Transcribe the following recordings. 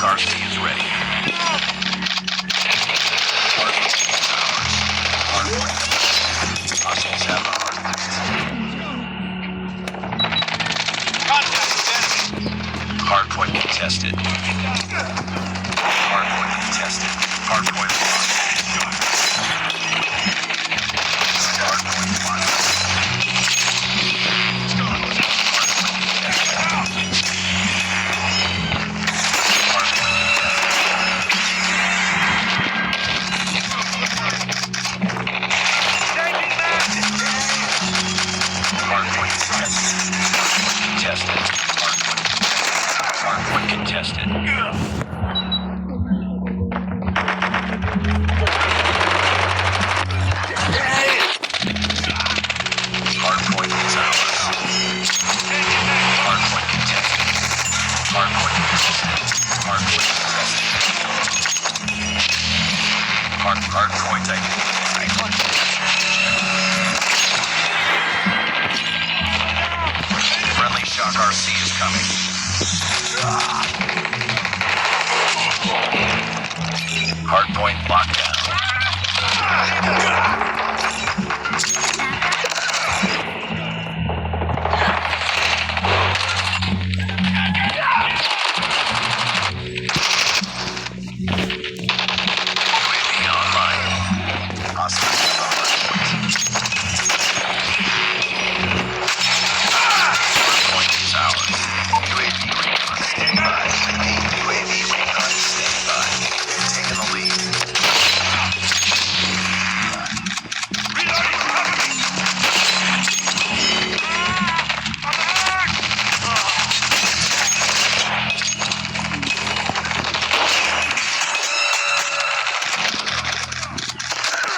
RC is ready. Hostiles have the hardpoint contested. Hardpoint contested. Hardpoint lost. Hardpoint lost. Hardpoint contested. Hardpoint is ours. Hardpoint contested. Hardpoint contested. Hardpoint contested. Hardpoint identified. Friendly Shock RC is coming. Hardpoint lockdown. UAV online. Hostiles have the hardpoint. Hardpoint is ours. UAV recon standby. UAV recon standby. They're taking the lead.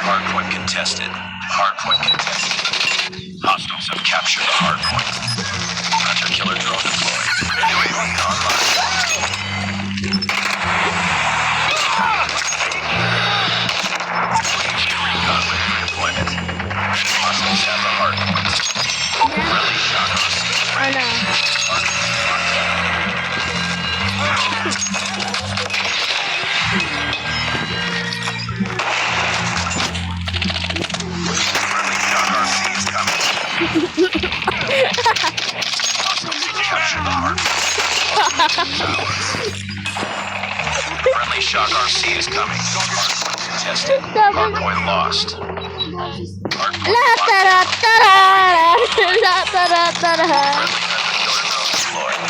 Hardpoint contested. Hardpoint contested. Hostiles have captured the hardpoint. Hunter killer drone deployed. UAV online. Recon ready for deployment. Hostiles have the hardpoint. Friendly Shock RC is ready. Friendly Shock RC is coming. Hostiles have captured the hardpoint. Friendly Shock RC is coming. Hardpoint contested. Hardpoint lost. Hardpoint locked down. Friendly Hunter killer drone deployed.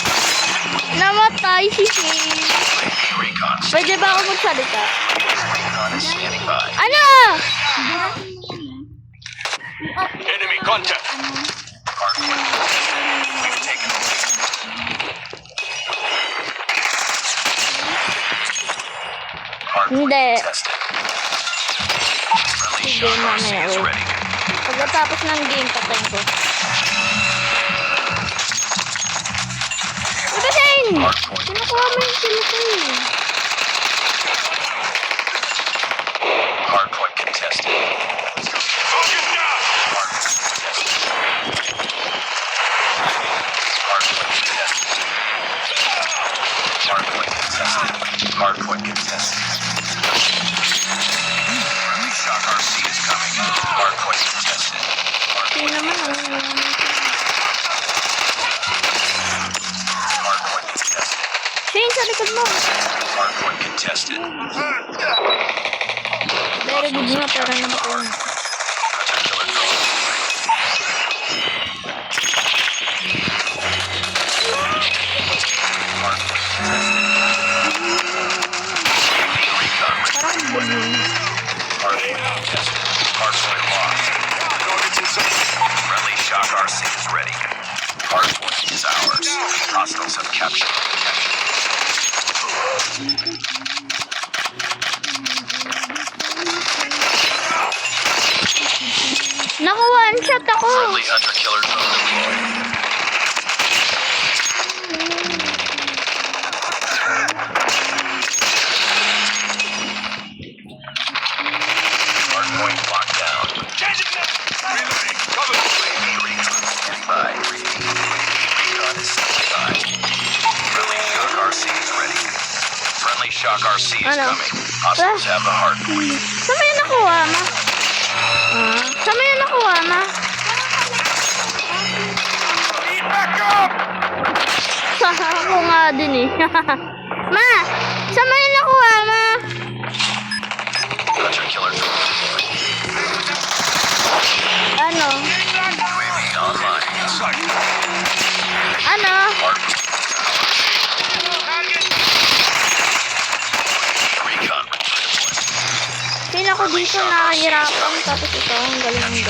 Namatay si Faye. UAV recon Pwede standby. ba ako magsalita? Recon is standing by. Ano? Enemy contact. Hardpoint contested. We've taken the lead. Hardpoint Hindi. contested. Friendly Hindi, Shock RC mamaya, is wait. ready. Pagkatapos ng game, patayin ko. Patayin! Hardpoint is Kinukuha mo yung ours. sila ko eh. Hardpoint contested. Hardpoint contested. Hardpoint contested. Hardpoint contested. Hardpoint contested. Friendly Shock RC is coming. Hardpoint contested. Hindi naman Hardpoint contested. Shane, sa likod mo. Hardpoint contested. Very good nga, pero namatay na. Hunter killer drone deployed. Hardpoint contested. UAV recon ready for Parang deployment. bulong. Hardpoint contested. Hardpoint lost. Friendly Shock RC is ready. Hardpoint is ours. Hostiles have captured. Naku, one shot ako. Friendly Hunter killer drone deployed. Hardpoint locked down. Reloading. Cover. UAV recon standing by. UAV recon is standing by. Friendly Shock RC is ready. RC is Ano? coming. Hostiles have the hard point. Saan mo yun nakuha, ma? Saan mo yun nakuha, ma? Ako nga din eh. Ma! Saan mo yun nakuha, ma? Hunter killer drone deployed. Ano? UAV online. Ano? Hardpoint. Recon deployed. Sino ako dito nakahirapan tapos ito ang galing.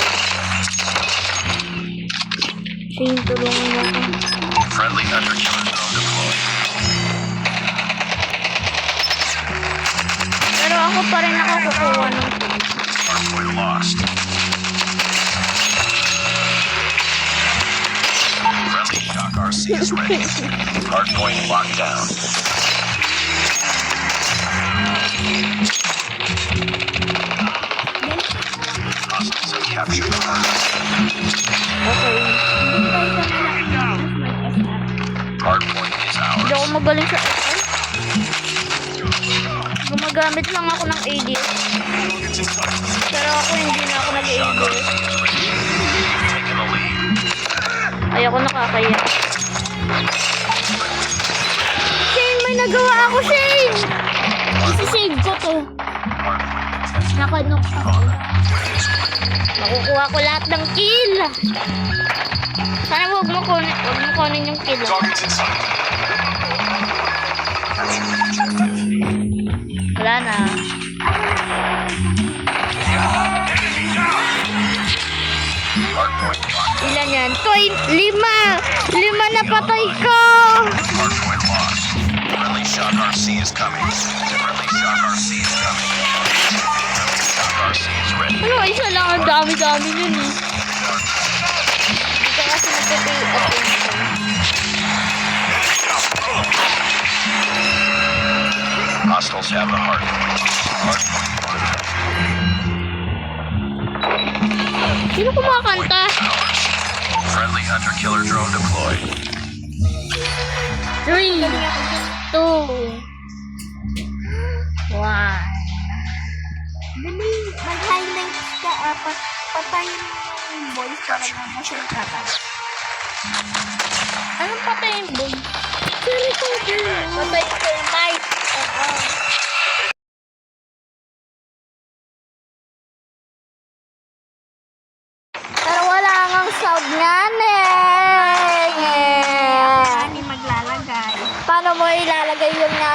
Sige, tulungan mo ako. Friendly hunter killer drone deployed. Pero ako pa rin nakakukuha ng Hardpoint lost. Friendly shock RC is ready. Hardpoint locked down. Hostiles have captured the Okay. hardpoint is Hindi ako ours. magaling sa FR. Gumagamit lang ako ng ADS. Pero ako hindi na ako Shock nag-ADS. RC is ready. Taking the lead. Ay, ako nakakaya. Shane, may nagawa ako, Shane! Isi-save ko to. Nakanok ako. Makukuha ko lahat ng kill. Sana huwag mo kunin yung kill. Targets inside. Wala na. Hardpoint locked. Ilan yan? 5! 5 na patay ko! Hardpoint lost. Friendly shock RC is coming. Friendly shock RC is coming. Friendly shock RC is ready. Ano, isa lang. Ang dami-dami yun eh. Hindi ka kasi nagpapay attention. Hostiles have the hardpoint. Hardpoint locked. Sino kumakanta? Ours. Friendly hunter killer drone deployed. 3, 2, 1. Dali, mag-highlights ka, patayin mo yung voice para na siya kakala. Anong patay yung boy? Sorry ko, patay ko yung mic. Pero wala ngang sound nga, Ani maglalagay. Paano mo ilalagay yung nga,